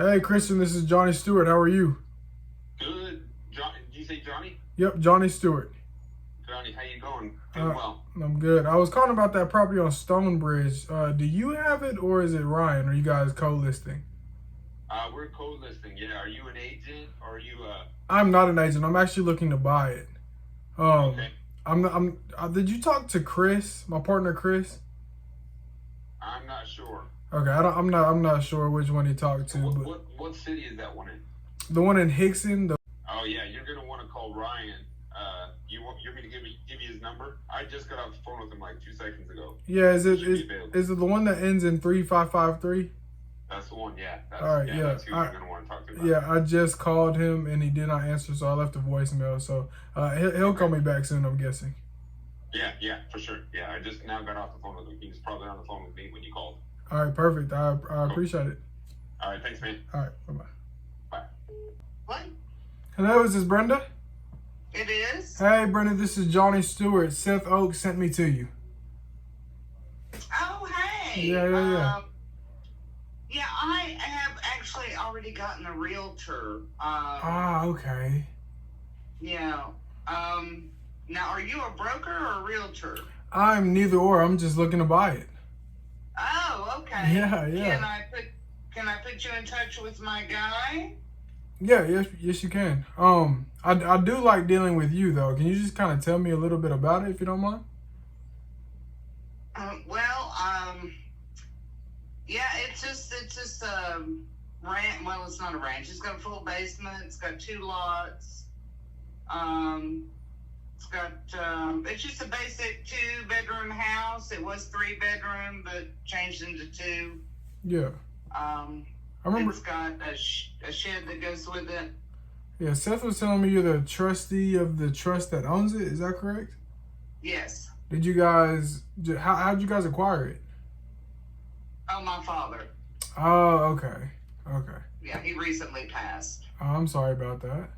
Hey, Christian, this is Johnny Stewart. How are you? Good. John, did you say Johnny? Yep, Johnny Stewart. Johnny, how you going? Doing well. I'm good. I was calling about that property on Stonebridge. Do you have it or is it Ryan? Are you guys co-listing? We're co-listing. Yeah. Are you an agent or are you I'm not an agent. I'm actually looking to buy it. Okay. Did you talk to Chris, my partner Chris? I'm not sure. Okay, I'm not sure which one he talked to, but What city is that one in? the one in Hickson. Oh yeah, you're gonna want to call Ryan. You're gonna give you his number? I just got off the phone with him like 2 seconds ago. Yeah, is He should be it available. is it the one that ends in 3553? That's the one. Yeah. All right, yeah. That's who you're gonna want to talk to. About. Yeah, I just called him and he did not answer, so I left a voicemail. So he'll call me back soon, I'm guessing. Yeah, for sure. Yeah, I just now got off the phone with him. He was probably on the phone with me when you called. All right, perfect. I appreciate it. All right, thanks, man. All right, bye-bye. Bye. What? Hello, is this Brenda? It is? Hey, Brenda, this is Johnny Stewart. Seth Oak sent me to you. Oh, hey. Yeah. Yeah, I have actually already gotten a realtor. Okay. Yeah. Now, are you a broker or a realtor? I'm neither or. I'm just looking to buy it. Oh, okay. Yeah. Can I put you in touch with my guy? Yeah, yes, you can. I do like dealing with you though. Can you just kind of tell me a little bit about it if you don't mind? Yeah, it's just ranch. Well, it's not a ranch. It's got a full basement. It's got 2 lots. It's just a basic 2-bedroom house. It was 3-bedroom, but changed into 2. Yeah. I remember. It's got a shed that goes with it. Yeah, Seth was telling me you're the trustee of the trust that owns it. Is that correct? Yes. Did you guys? How'd you guys acquire it? Oh, my father. Oh, okay. Yeah, he recently passed. Oh, I'm sorry about that.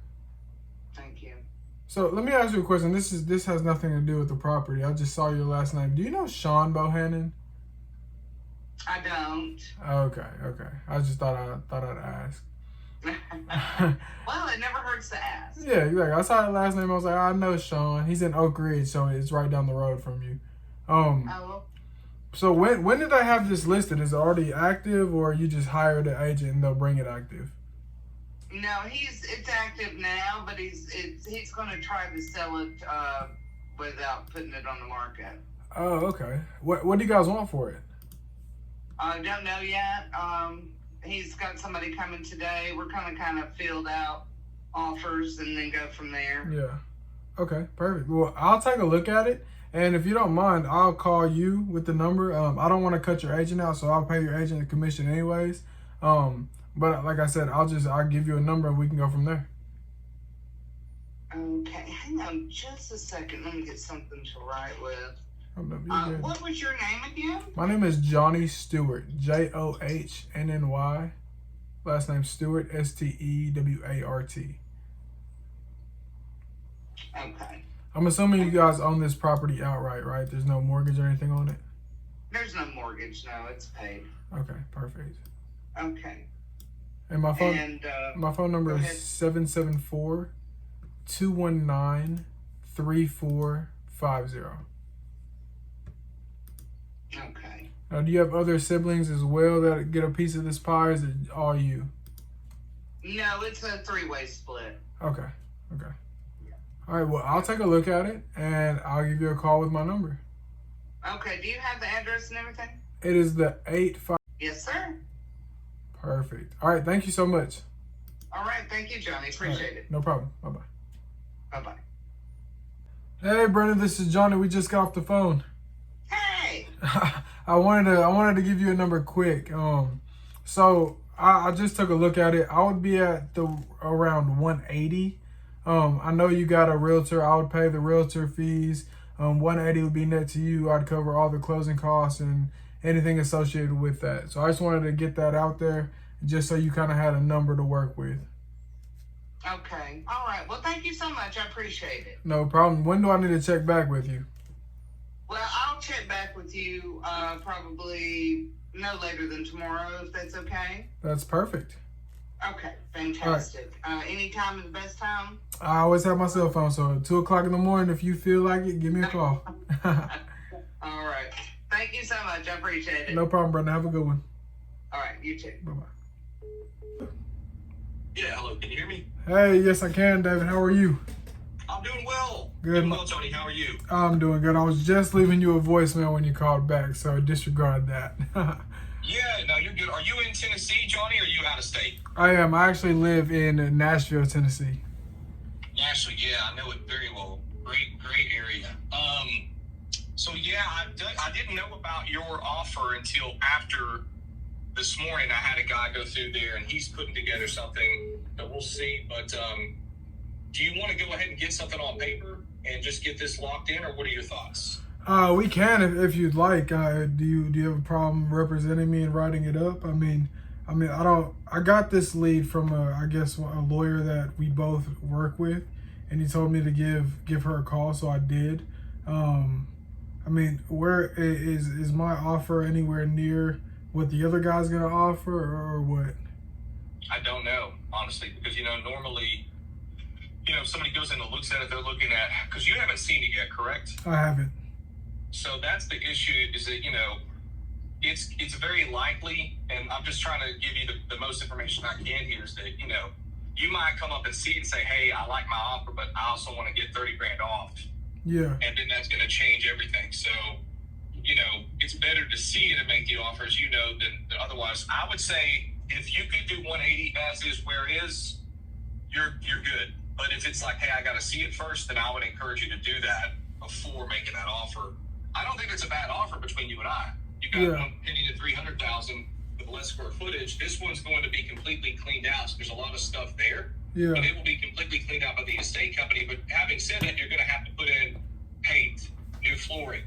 Thank you. So let me ask you a question. This has nothing to do with the property. I just saw your last name. Do you know Sean Bohannon? I don't. Okay. I just thought I'd ask. Well, it never hurts to ask. Yeah, exactly. I saw that last name. I was like, I know Sean. He's in Oak Ridge, so it's right down the road from you. Oh. So when did I have this listed? Is it already active, or you just hired an agent and they'll bring it active? No, it's active now, but he's going to try to sell it without putting it on the market. Oh, okay. What do you guys want for it? I don't know yet. He's got somebody coming today. We're kind of filled out offers and then go from there. Yeah. Okay, perfect. Well, I'll take a look at it. And if you don't mind, I'll call you with the number. I don't want to cut your agent out, so I'll pay your agent a commission anyways. But like I said, I'll give you a number and we can go from there. Okay, hang on just a second. Let me get something to write with. What was your name again? My name is Johnny Stewart. Johnny. Last name Stewart. Stewart. Okay. I'm assuming you guys own this property outright, right? There's no mortgage or anything on it? There's no mortgage, no. It's paid. Okay, perfect. Okay. And my phone number is 774-219-3450. Okay. Now, do you have other siblings as well that get a piece of this pie, or is it all you? No, it's a 3-way split. Okay. All right, well, I'll take a look at it, and I'll give you a call with my number. Okay, do you have the address and everything? It is the 85. Yes, sir. Perfect. All right, thank you so much. All right, thank you, Johnny. Appreciate it. No problem. Bye-bye. Bye-bye. Hey, Brendan, this is Johnny. We just got off the phone. Hey! I wanted to give you a number quick. So I just took a look at it. I would be at around 180. I know you got a realtor. I would pay the realtor fees. 180 would be net to you. I'd cover all the closing costs and anything associated with that. So I just wanted to get that out there just so you kind of had a number to work with. Okay. All right. Well, thank you so much. I appreciate it. No problem. When do I need to check back with you? Well, I'll check back with you probably no later than tomorrow, if that's okay. That's perfect. Okay, fantastic. Anytime is the best time? I always have my cell phone, so 2 o'clock in the morning, if you feel like it, give me a call. All right. Thank you so much. I appreciate it. No problem, brother. Have a good one. All right, you too. Bye-bye. Yeah, hello, can you hear me? Hey, yes, I can, David. How are you? I'm doing well. Good. Doing well, Tony. How are you? I'm doing good. I was just leaving you a voicemail when you called back, so disregard that. Yeah, no, you're good. Are you in Tennessee, Johnny, or are you out of state? I am. I actually live in Nashville, Tennessee. Nashville, yeah, I know it very well. Great area. So yeah, I didn't know about your offer until after this morning. I had a guy go through there, and he's putting together something that we'll see. But do you want to go ahead and get something on paper and just get this locked in, or what are your thoughts? We can if you'd like. Do you have a problem representing me and writing it up? I mean, I don't. I got this lead from I guess a lawyer that we both work with, and he told me to give her a call, so I did. I mean, where is my offer anywhere near what the other guy's gonna offer, or what? I don't know, honestly, because normally, if somebody goes in and looks at it, they're looking at, because you haven't seen it yet, correct? I haven't. So that's the issue, is that it's very likely, and I'm just trying to give you the most information I can here, is that you might come up and see it and say, hey, I like my offer, but I also want to get 30 grand off. Yeah. And then that's going to change everything. So it's better to see it and make the offer, as than otherwise. I would say if you could do 180 as is where it is, you're good. But if it's like, hey, I got to see it first, then I would encourage you to do that before making that offer. I don't think it's a bad offer between you and I. You got one penny to 300,000 with less square footage. This one's going to be completely cleaned out, so there's a lot of stuff there. Yeah. And it will be completely cleaned out by the estate company. But having said that, you're going to have to put in paint, new flooring.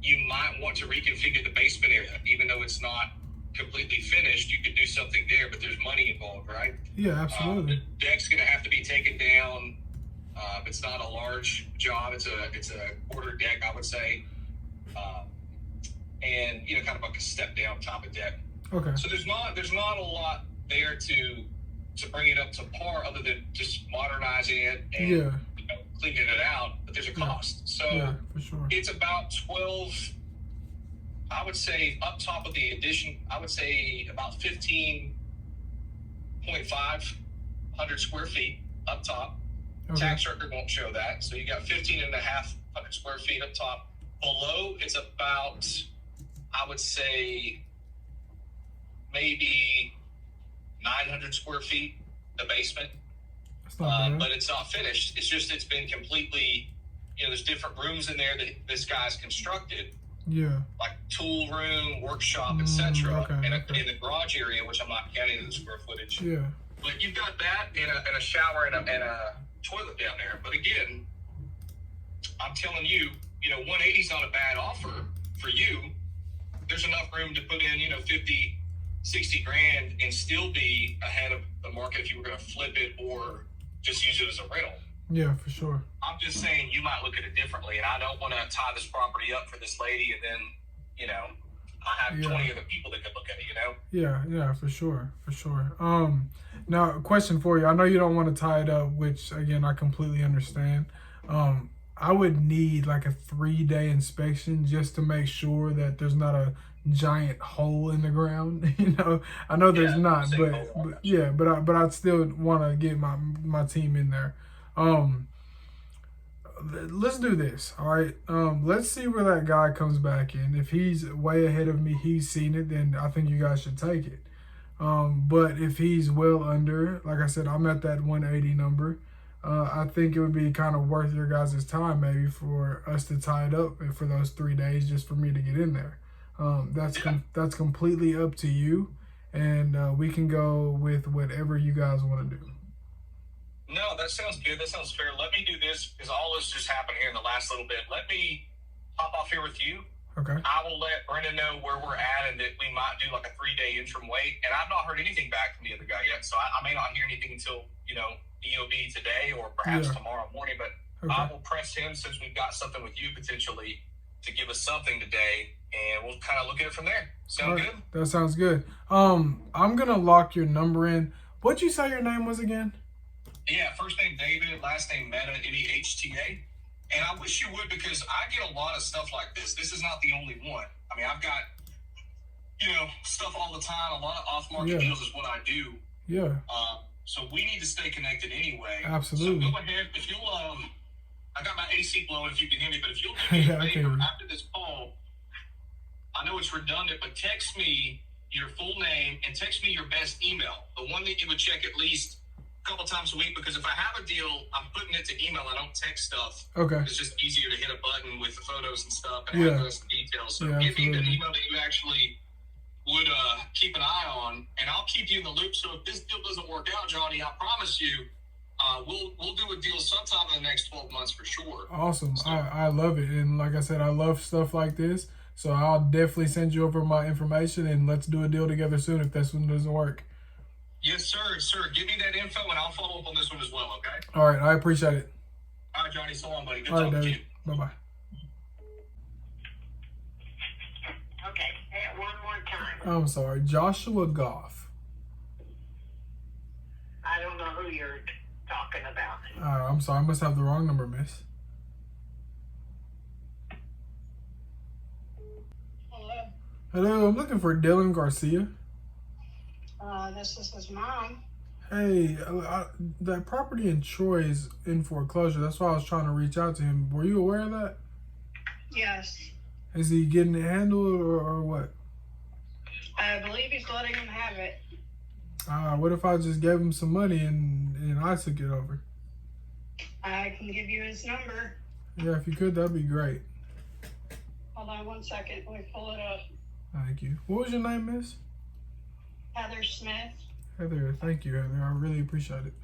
You might want to reconfigure the basement area, even though it's not completely finished. You could do something there, but there's money involved, right? Yeah, absolutely. The deck's going to have to be taken down. It's not a large job. It's a quarter deck, I would say, and kind of like a step down type of deck. Okay. So there's not a lot there to bring it up to par, other than just modernizing it and cleaning it out. But there's a cost. So for sure. It's about 12. I would say up top of the addition, I would say about 15.500 square feet up top. Okay. Tax record won't show that. So you got 15.500 square feet up top. Below, it's about, I would say, maybe 900 square feet, the basement. That's not bad. But it's not finished. It's just, it's been completely, there's different rooms in there that this guy's constructed. Yeah. Like tool room, workshop, etc. Okay, and in the garage area, which I'm not counting the square footage. Yeah. But you've got that and a shower and a toilet down there. But again, I'm telling you, 180 is not a bad offer for you. There's enough room to put in, 50, 60 grand and still be ahead of the market if you were going to flip it or just use it as a rental. Yeah, for sure. I'm just saying you might look at it differently, and I don't want to tie this property up for this lady and then, I have 20 other people that could look at it, Yeah, for sure. Now, a question for you. I know you don't want to tie it up, which, again, I completely understand. I would need like a 3-day inspection just to make sure that there's not a giant hole in the ground. I know there's not, but I'd still want to get my team in there. Let's do this. All right. Let's see where that guy comes back in. If he's way ahead of me, he's seen it, then I think you guys should take it. But if he's well under, like I said, I'm at that 180 number. I think it would be kind of worth your guys' time maybe for us to tie it up for those 3 days just for me to get in there. That's completely up to you, and we can go with whatever you guys want to do. No, that sounds good. That sounds fair. Let me do this, because all this just happened here in the last little bit. Let me hop off here with you. Okay. I will let Brendan know where we're at and that we might do like a 3-day interim wait. And I've not heard anything back from the other guy yet, so I may not hear anything until, EOB today or perhaps tomorrow morning. But I will press him, since we've got something with you potentially, to give us something today, and we'll kind of look at it from there. Sound good? That sounds good. I'm gonna lock your number in. What'd you say your name was again? Yeah, first name David, last name Mehta, Mehta. And I wish you would, because I get a lot of stuff like this. This is not the only one. I mean, I've got, stuff all the time. A lot of off-market deals is what I do. Yeah. So we need to stay connected anyway. Absolutely. So go ahead. If you'll, I got my AC blowing if you can hear me, but if you'll do me a favor after this call, I know it's redundant, but text me your full name and text me your best email, the one that you would check at least a couple times a week, because if I have a deal, I'm putting it to email. I don't text stuff. Okay. It's just easier to hit a button with the photos and stuff and have those details. So give me the email that you actually would keep an eye on, and I'll keep you in the loop. So if this deal doesn't work out, Johnny, I promise you, we'll do a deal sometime in the next 12 months for sure. Awesome. So, I love it. And like I said, I love stuff like this. So I'll definitely send you over my information, and let's do a deal together soon if this one doesn't work. Yes, sir. Give me that info, and I'll follow up on this one as well, okay? All right. I appreciate it. All right, Johnny. So long, buddy. Good All right, talking to David. you. Bye-bye. Okay, say it one more time. I'm sorry. Joshua Goff. I don't know who you're talking about. I'm sorry. I must have the wrong number, miss. Hello, Hello. I'm looking for Dylan Garcia. this is his mom. Hey, that property in Troy is in foreclosure. That's why I was trying to reach out to him. Were you aware of that? Yes, Is he getting it handled or what? I believe he's letting him have it. What if I just gave him some money and I took it over? I can give you his number. Yeah, if you could, that'd be great. Hold on one second. Let me pull it up. Thank you. What was your name, miss? Heather Smith. Heather. Thank you, Heather. I really appreciate it.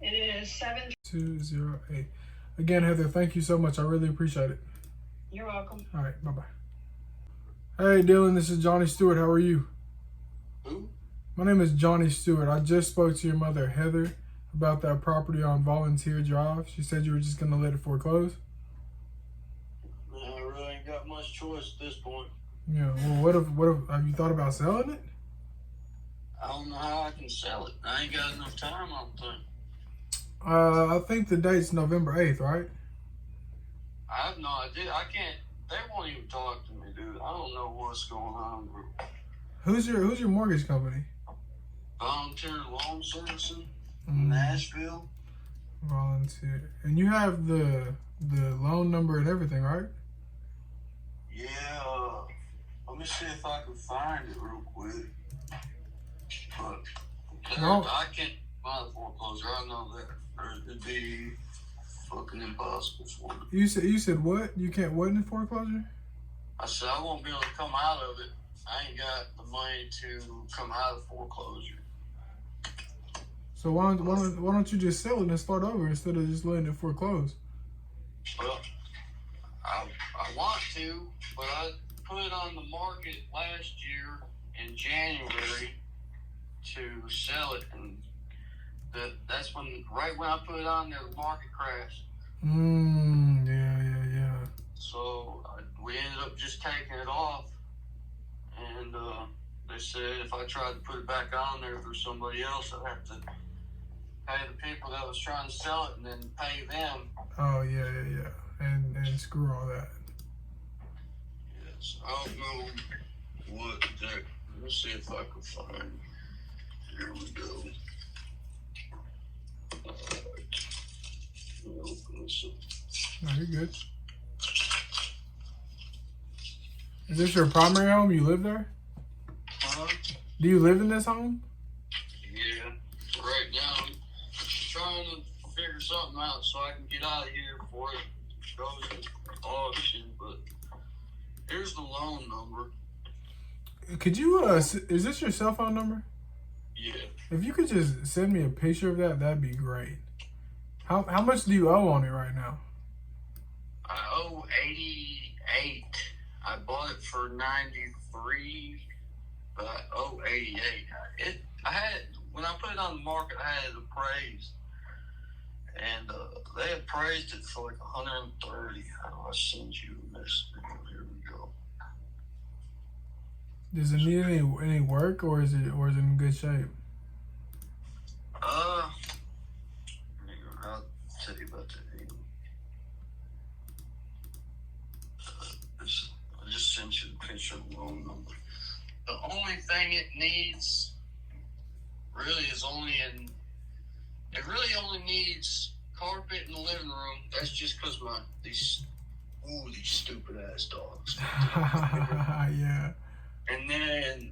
It is 208. Again, Heather, thank you so much. I really appreciate it. You're welcome. All right, bye-bye. Hey, Dylan, this is Johnny Stewart. How are you? Who? My name is Johnny Stewart. I just spoke to your mother, Heather, about that property on Volunteer Drive. She said you were just going to let it foreclose. I really ain't got much choice at this point. Yeah, well, what if, have you thought about selling it? I don't know how I can sell it. I ain't got enough time, I don't think. I think the date's November 8th, right? I have no idea. I can't. They won't even talk to me, dude. I don't know what's going on. Who's your mortgage company? Volunteer Loan Servicing, Nashville. Volunteer. And you have the loan number and everything, right? Yeah. Let me see if I can find it real quick. But I can't find the foreclosure. I know that. It'd be fucking impossible for me. You said what? You can't what in foreclosure? I said I won't be able to come out of it. I ain't got the money to come out of foreclosure. So why don't you just sell it and start over instead of just letting it foreclose? Well, I want to, but I put it on the market last year in January to sell it, and that's right when I put it on there, the market crashed. Yeah. So we ended up just taking it off, and they said if I tried to put it back on there for somebody else, I'd have to pay the people that was trying to sell it and then pay them. Oh, yeah. And screw all that. Yes, I don't know what that. Let's see if I can find. Here we go. Alright. Let me open this up. No, you're good. Is this your primary home? You live there? Do you live in this home? Yeah. Right now, I'm trying to figure something out so I can get out of here before it goes to auction. But here's the loan number. Could you, is this your cell phone number? Yeah. If you could just send me a picture of that, that'd be great. How much do you owe on it right now? I owe 88. I bought it for 93. But 088. I had when I put it on the market, I had it appraised, and they appraised it for like 130. I'll send you this. Here we go. Does it need any work, or is it in good shape? I'll tell you about that. I just sent you the picture of the loan number. The only thing it needs really it really only needs carpet in the living room. That's just because these stupid ass dogs. Yeah. And then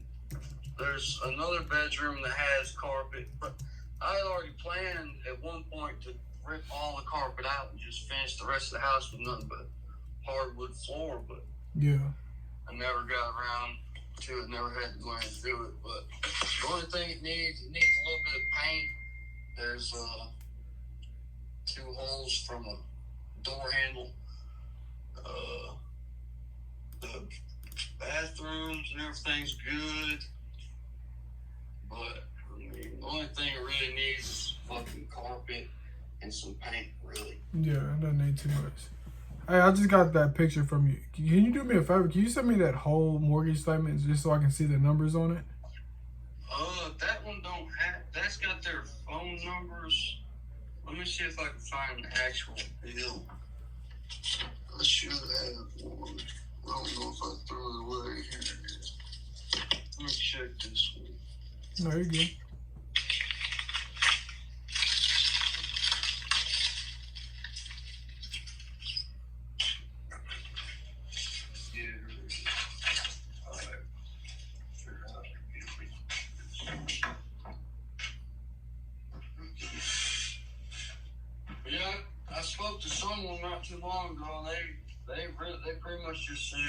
there's another bedroom that has carpet, but I had already planned at one point to rip all the carpet out and just finish the rest of the house with nothing but hardwood floor, but yeah, I never got around to it, never had the money to do it. But the only thing it needs a little bit of paint. There's 2 holes from a door handle. The bathrooms and everything's good, but I mean, the only thing it really needs is fucking carpet and some paint, really. Yeah, it doesn't need too much. Hey, I just got that picture from you. Can you do me a favor? Can you send me that whole mortgage statement just so I can see the numbers on it? That one don't have. That's got their phone numbers. Let me see if I can find the actual bill. I should have one. I don't know if I threw it away. Here it is. Let me check this one. No, you're good. Yeah, I spoke to someone not too long ago, and they pretty much just said,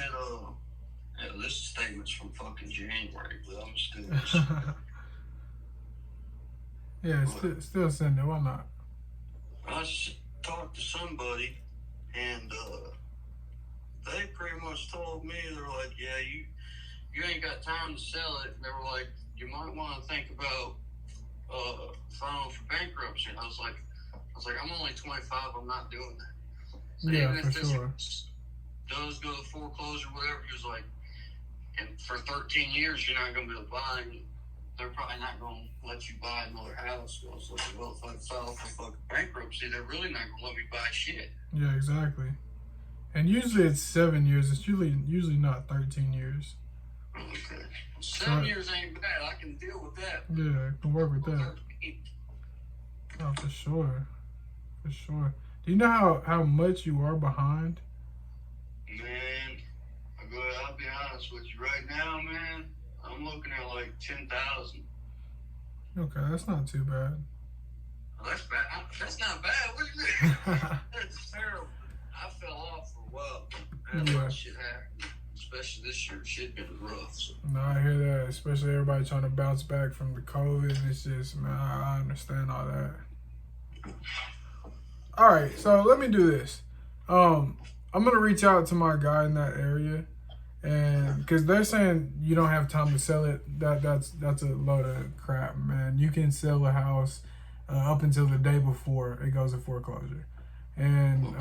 yeah, this statement's from fucking January, but I'm still. Yeah, still send it. Why not? I talked to somebody, and they pretty much told me, they're like, yeah, you ain't got time to sell it. And they were like, you might want to think about filing for bankruptcy. And I was like, I'm only 25. I'm not doing that. So Yeah, even for if this sure. does go to foreclosure, whatever, he was like, and for 13 years, you're not going to be able to buy it. They're probably not going to let you buy another house. So I was like, well, if I file for fucking bankruptcy, they're really not going to let me buy shit. Yeah, exactly. And usually it's 7 years. It's usually not 13 years. Okay. 7 years ain't bad. I can deal with that. Yeah, I can work with that. Oh, for sure. For sure. Do you know how much you are behind? Man, I'll be honest with you. Right now, man, I'm looking at like 10,000. Okay, that's not too bad. That's bad. That's not bad. What do you mean? That's terrible. I fell off for a while. I had a lot of shit happen. Especially this year, shit been rough. So. No, I hear that. Especially everybody trying to bounce back from the COVID. It's just, man, I understand all that. All right, so let me do this. I'm gonna reach out to my guy in that area, and because they're saying you don't have time to sell it. That's a load of crap, man. You can sell a house up until the day before it goes to foreclosure, and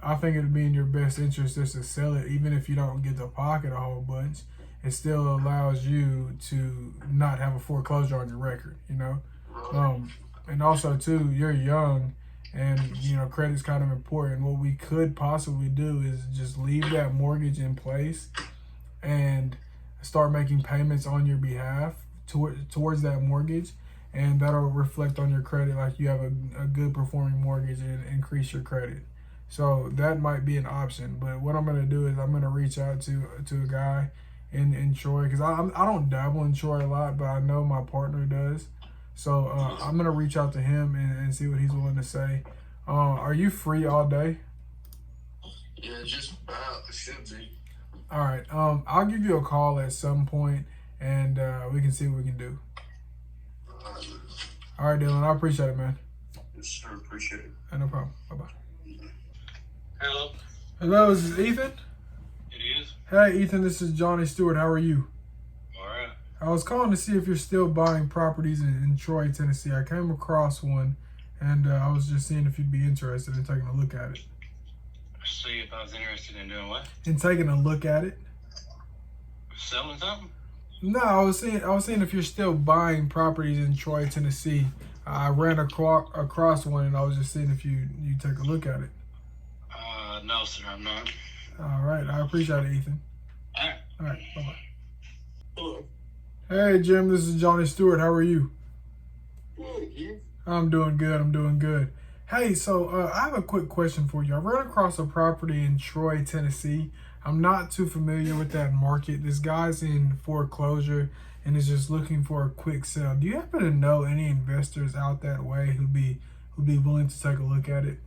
I think it'd be in your best interest just to sell it, even if you don't get to pocket a whole bunch. It still allows you to not have a foreclosure on your record, you know. And also too, you're young, and you know credit's kind of important. What we could possibly do is just leave that mortgage in place and start making payments on your behalf towards that mortgage, and that'll reflect on your credit like you have a good performing mortgage and increase your credit. So that might be an option. But what I'm gonna do is I'm gonna reach out to a guy in Troy, because I don't dabble in Troy a lot, but I know my partner does. So I'm gonna reach out to him and see what he's willing to say. Are you free all day? Yeah, just about. It should be. All right. I'll give you a call at some point, and we can see what we can do. All right, Dylan. I appreciate it, man. Yes, sir. Appreciate it. No problem. Bye bye. Hello. Hello, is this Ethan? It is. Hey, Ethan. This is Johnny Stewart. How are you? All right. I was calling to see if you're still buying properties in Troy, Tennessee. I came across one, and I was just seeing if you'd be interested in taking a look at it. See if I was interested in doing what? In taking a look at it? Selling something? No, I was seeing if you're still buying properties in Troy, Tennessee. I ran across one, and I was just seeing if you take a look at it. No, sir, I'm not. All right, I appreciate it, Ethan. All right. All right, bye bye. Hello. Hey, Jim, this is Johnny Stewart. How are you? Good, you? I'm doing good. I'm doing good. Hey, so I have a quick question for you. I ran across a property in Troy, Tennessee. I'm not too familiar with that market. This guy's in foreclosure and is just looking for a quick sale. Do you happen to know any investors out that way who'd be willing to take a look at it?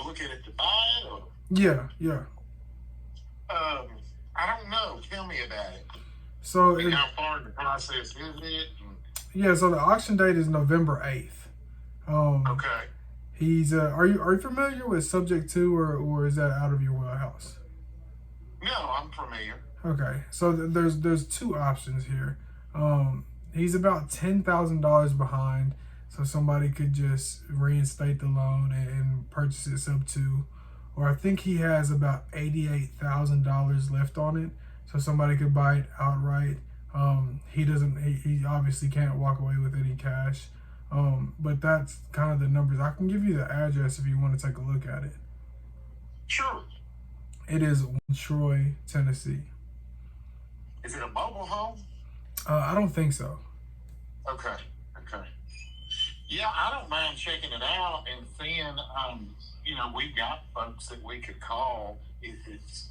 Look at it to buy it, or? Yeah. I don't know. Tell me about it. So How far in the process is it? yeah, so the auction date is November 8th. Okay. He's are you familiar with Subject 2 or is that out of your wheelhouse? No, I'm familiar. Okay, so there's two options here. He's about $10,000 behind, so somebody could just reinstate the loan and purchase it sub 2, or I think he has about $88,000 left on it, so somebody could buy it outright. He obviously can't walk away with any cash, but that's kind of the numbers. I can give you the address if you want to take a look at it. Sure. It is Troy, Tennessee. Is it a mobile home? I don't think so. Okay. Yeah, I don't mind checking it out and seeing, we've got folks that we could call if it's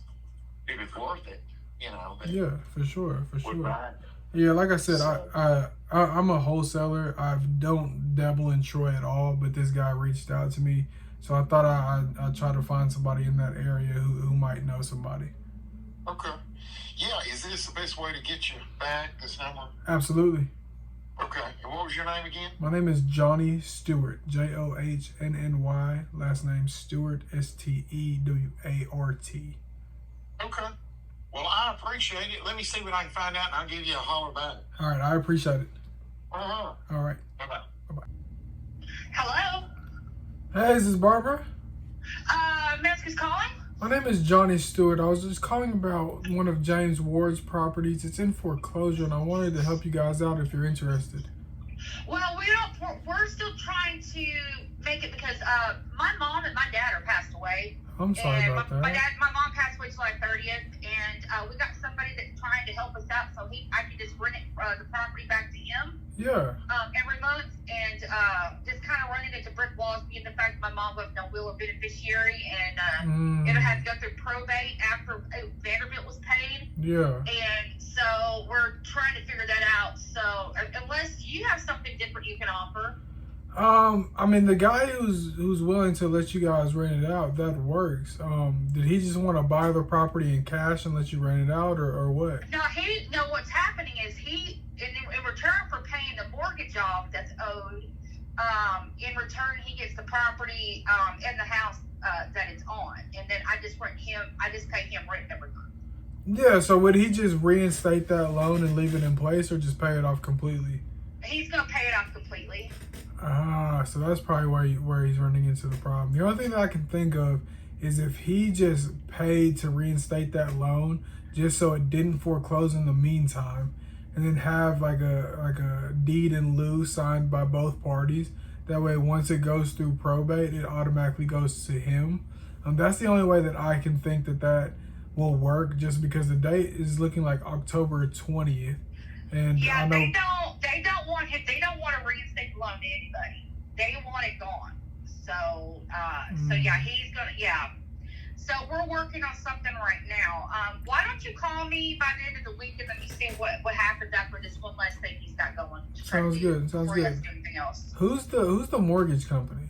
worth it, that Yeah, for sure. would buy it. Yeah, like I said, So- I'm a wholesaler. I don't dabble in Troy at all, but this guy reached out to me, so I thought I'd try to find somebody in that area who might know somebody. Okay. Yeah, is this the best way to get you back, this number? Absolutely. Okay. And what was your name again? My name is Johnny Stewart, JOHNNY. Last name Stewart, STEWART. Okay. Well, I appreciate it. Let me see what I can find out, and I'll give you a holler about it. All right, I appreciate it. Uh-huh. All right. Bye-bye. Hello? Hey, this is Barbara. Mask is calling? My name is Johnny Stewart. I was just calling about one of James Ward's properties. It's in foreclosure, and I wanted to help you guys out if you're interested. Well, we're still trying to make it because my mom and my dad are passed away. I'm sorry And about my that. mom passed away July 30th, and we got somebody that's trying to help us out, so I can just rent the property back to him Yeah. every month, and just kind of running into brick walls, being the fact my mom left no will or beneficiary, and it'll have to go through probate after Vanderbilt was paid, Yeah. and so we're trying to figure that out. So unless you have something different you can offer. I mean, the guy who's willing to let you guys rent it out, that works. Did he just want to buy the property in cash and let you rent it out, or what? No, what's happening is in return for paying the mortgage off that's owed, in return he gets the property and the house that it's on, and then I just pay him rent every month. Yeah, so would he just reinstate that loan and leave it in place, or just pay it off completely? He's gonna pay it off completely. So that's probably where he's running into the problem. The only thing that I can think of is if he just paid to reinstate that loan, just so it didn't foreclose in the meantime, and then have like a deed in lieu signed by both parties. That way, once it goes through probate, it automatically goes to him. That's the only way that I can think that will work, just because the date is looking like October 20th. And Yeah, I know, they don't want to reinstate the loan to anybody. They want it gone. So he's gonna So we're working on something right now. Why don't you call me by the end of the week and let me see what happens after this one last thing he's got going. Sounds good. Sounds good. Anything else? Who's the mortgage company?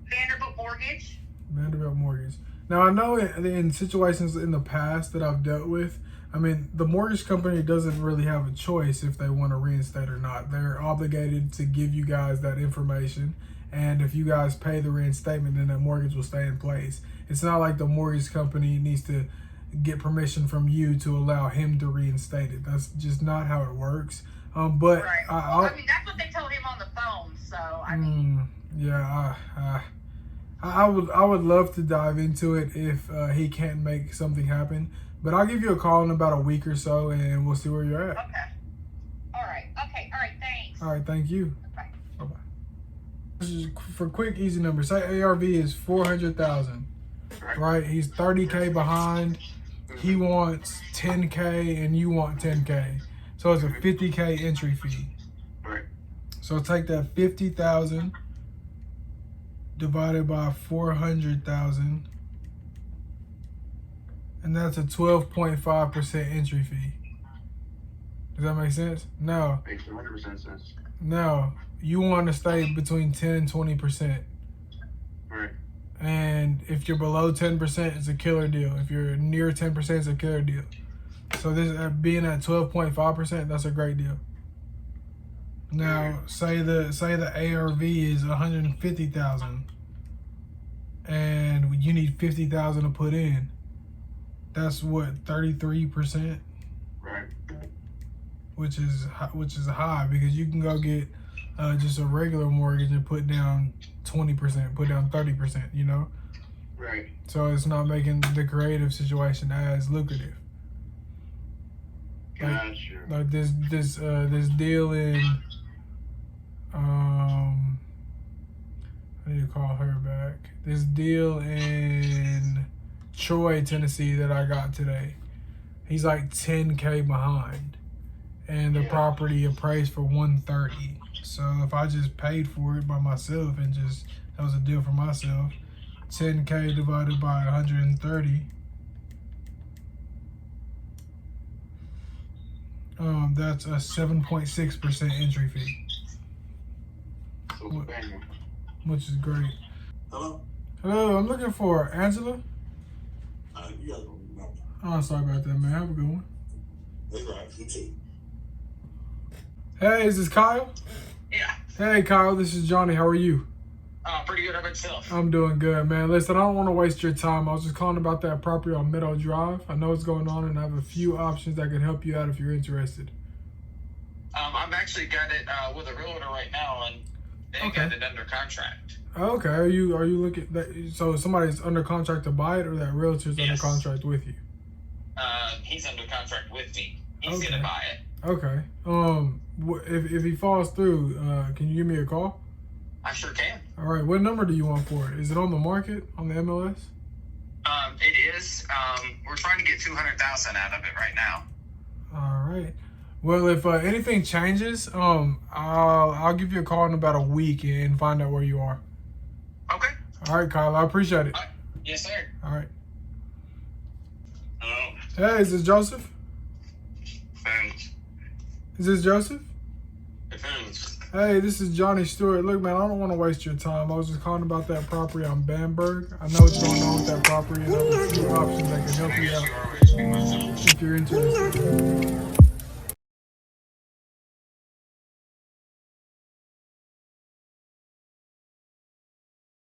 Vanderbilt Mortgage. Vanderbilt Mortgage. Now, I know in situations in the past that I've dealt with, I mean, the mortgage company doesn't really have a choice if they want to reinstate or not. They're obligated to give you guys that information, and if you guys pay the reinstatement, then that mortgage will stay in place. It's not like the mortgage company needs to, get permission from you to allow him to reinstate it. That's just not how it works. But Right. Well, I mean, that's what they told him on the phone. So I mean, yeah, I would love to dive into it if he can't make something happen. But I'll give you a call in about a week or so, and we'll see where you're at. okay. All right. Okay. All right. Thanks. All right, thank you. Bye. Bye-bye. This is for quick, easy numbers. Say ARV is 400,000, right? He's 30K behind. He wants 10K, and you want 10K. So it's a 50K entry fee. Right. So take that 50,000 divided by 400,000, and that's a 12.5% entry fee. Does that make sense? Now, Makes 100% sense. now you want to stay between 10 and 20%. Right. And if you're below 10%, it's a killer deal. If you're near 10%, it's a killer deal. So this being at 12.5%, that's a great deal. Now, say the ARV is 150,000, and you need 50,000 to put in. That's what, 33%, Right. which is high, because you can go get just a regular mortgage and put down 20%, put down 30%. You know, Right. so it's not making the creative situation as lucrative. Gotcha. Like this deal in I need to call her back. This deal in Troy, Tennessee that I got today. He's like 10K behind, and the property appraised for 130. So if I just paid for it by myself and just that was a deal for myself, 10K divided by 130. That's a 7.6% entry fee, So it's a banger. which is great. Hello? Hello, I'm looking for Angela. You got to know. Oh, sorry about that, man. Have a good one. That's right. You too. Hey, is this Kyle? Yeah. Hey, Kyle, this is Johnny. How are you? Pretty good. How about yourself? I'm doing good, man. Listen, I don't want to waste your time. I was just calling about that property on Meadow Drive. I know what's going on, and I have a few options that can help you out if you're interested. I've actually got it with a realtor right now, and they got it under contract. Okay, are you looking that? So somebody's under contract to buy it, or that realtor's under Yes. contract with you? He's under contract with me. He's Okay. gonna buy it. Okay. If he falls through, can you give me a call? I sure can. All right. What number do you want for it? Is it on the market on the MLS? It is. We're trying to get 200,000 out of it right now. All right. Well, if anything changes, I'll give you a call in about a week and find out where you are. Okay. All right, Kyle. I appreciate it. Yes, sir. All right. Hello. Hey, is this Joseph? Thanks. Is this Joseph? Thanks. Hey, this is Johnny Stewart. Look, man, I don't want to waste your time. I was just calling about that property on Bamberg. I know what's going on with that property, and I have a few options that can help you out if you're interested.